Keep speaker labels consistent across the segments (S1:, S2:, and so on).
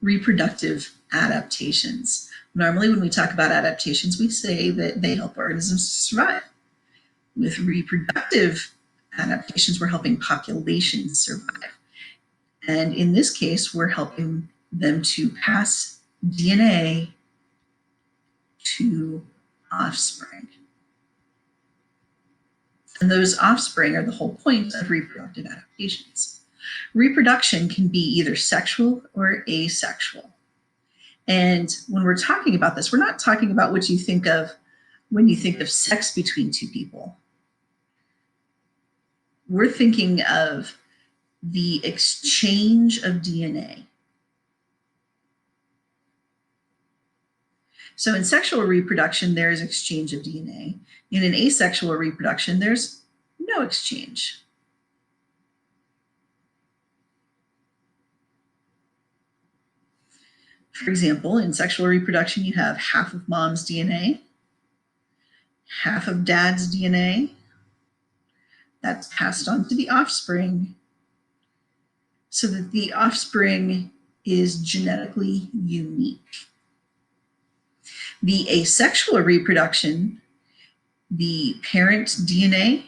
S1: reproductive adaptations. Normally, when we talk about adaptations, we say that they help organisms survive. With reproductive adaptations, we're helping populations survive. And in this case, we're helping them to pass DNA to offspring. And those offspring are the whole point of reproductive adaptations. Reproduction can be either sexual or asexual. And when we're talking about this, we're not talking about what you think of when you think of sex between two people. We're thinking of the exchange of DNA. So in sexual reproduction, there's exchange of DNA. In an asexual reproduction, there's no exchange. For example, in sexual reproduction, you have half of mom's DNA, half of dad's DNA. That's passed on to the offspring so that the offspring is genetically unique. The asexual reproduction, the parent DNA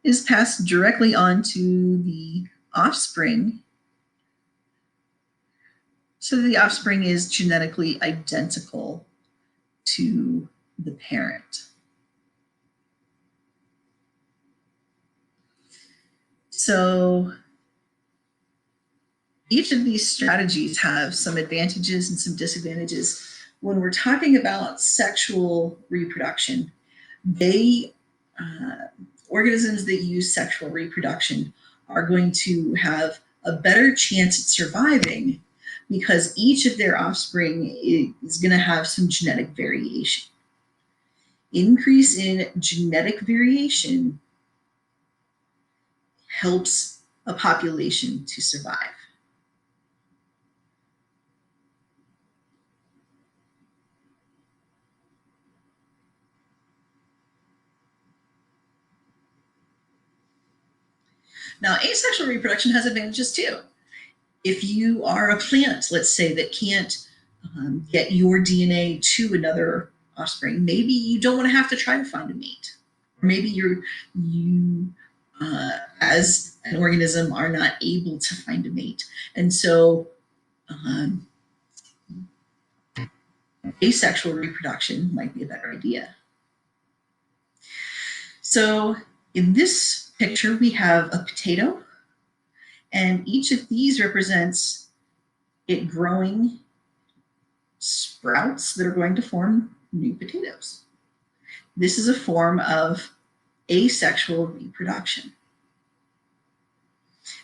S1: is passed directly on to the offspring so that the offspring is genetically identical to the parent. So each of these strategies have some advantages and some disadvantages. When we're talking about sexual reproduction, organisms that use sexual reproduction are going to have a better chance at surviving because each of their offspring is going to have some genetic variation. Increase in genetic variation helps a population to survive. Now, asexual reproduction has advantages too. If you are a plant, let's say, that can't get your DNA to another offspring, maybe you don't want to have to try to find a mate. Or maybe you as an organism are not able to find a mate. And so asexual reproduction might be a better idea. So in this picture, we have a potato, and each of these represents it growing sprouts that are going to form new potatoes. This is a form of asexual reproduction.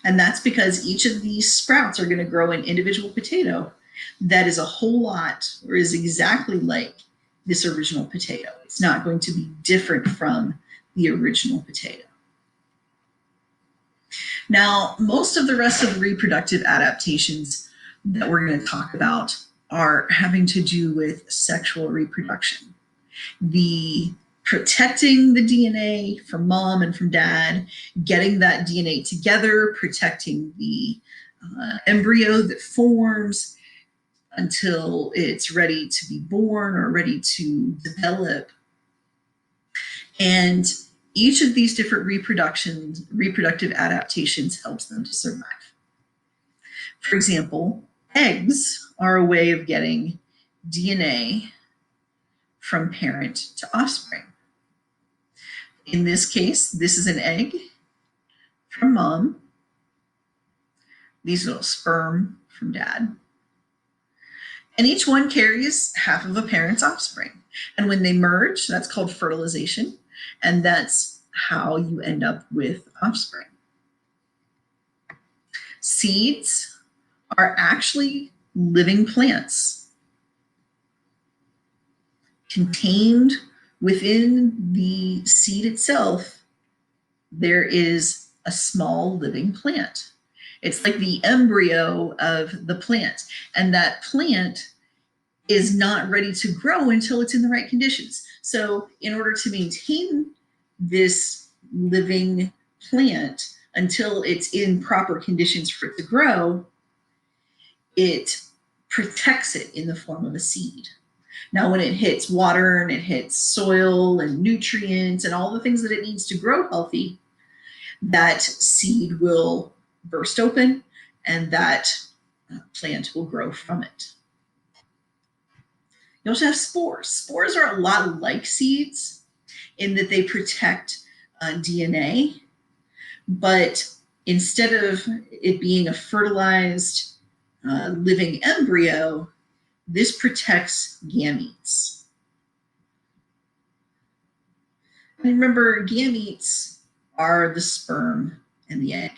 S1: And that's because each of these sprouts are going to grow an individual potato that is a whole lot or is exactly like this original potato. It's not going to be different from the original potato. Now, most of the rest of the reproductive adaptations that we're going to talk about are having to do with sexual reproduction. The protecting the DNA from mom and from dad, getting that DNA together, protecting the embryo that forms until it's ready to be born or ready to develop. And each of these different reproductive adaptations helps them to survive. For example, eggs are a way of getting DNA from parent to offspring. In this case, this is an egg from mom. These little sperm from dad. And each one carries half of a parent's offspring. And when they merge, that's called fertilization. And that's how you end up with offspring. Seeds are actually living plants. Contained within the seed itself, there is a small living plant. It's like the embryo of the plant. And that plant is not ready to grow until it's in the right conditions. So in order to maintain this living plant until it's in proper conditions for it to grow, it protects it in the form of a seed. Now, when it hits water and it hits soil and nutrients and all the things that it needs to grow healthy, that seed will burst open and that plant will grow from it. You also have spores. Spores are a lot like seeds in that they protect DNA, but instead of it being a fertilized living embryo, this protects gametes. And remember, gametes are the sperm and the egg.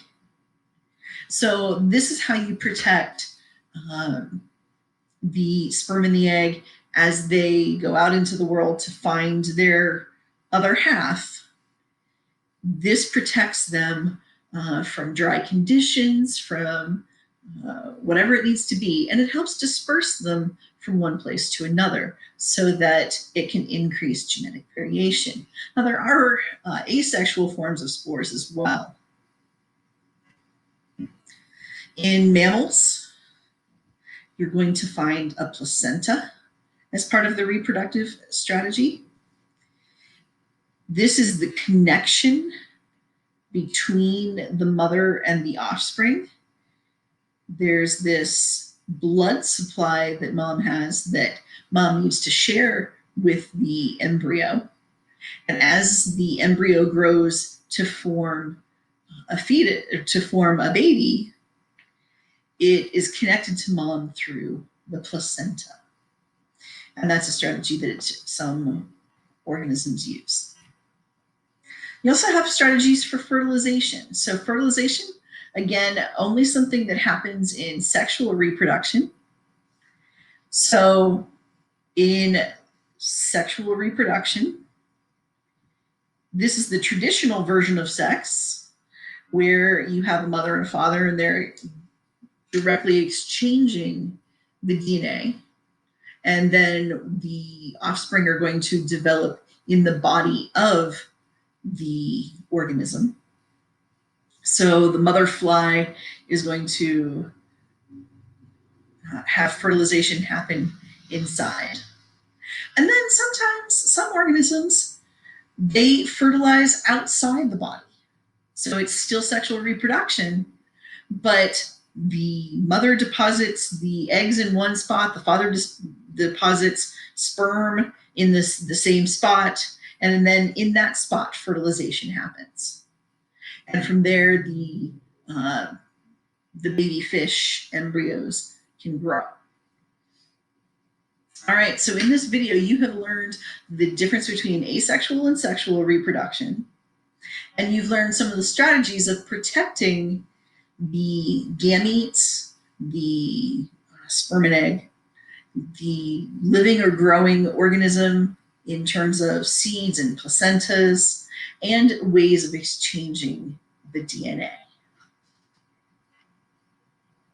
S1: So this is how you protect the sperm and the egg as they go out into the world to find their other half. This protects them from dry conditions, from whatever it needs to be, and it helps disperse them from one place to another so that it can increase genetic variation. Now, there are asexual forms of spores as well. In mammals, you're going to find a placenta as part of the reproductive strategy. This is the connection between the mother and the offspring. There's this blood supply that mom has that mom needs to share with the embryo. And as the embryo grows to form a fetus, to form a baby, it is connected to mom through the placenta. And that's a strategy that some organisms use. You also have strategies for fertilization. So fertilization, again, only something that happens in sexual reproduction. So in sexual reproduction, this is the traditional version of sex where you have a mother and a father and they're directly exchanging the DNA. And then the offspring are going to develop in the body of the organism. So the mother fly is going to have fertilization happen inside. And then sometimes some organisms, they fertilize outside the body. So it's still sexual reproduction, but the mother deposits the eggs in one spot, the father deposits sperm in the same spot, and then in that spot, fertilization happens. And from there, the baby fish embryos can grow. All right, so in this video, you have learned the difference between asexual and sexual reproduction, and you've learned some of the strategies of protecting the gametes, the sperm and egg, the living or growing organism in terms of seeds and placentas, and ways of exchanging the DNA.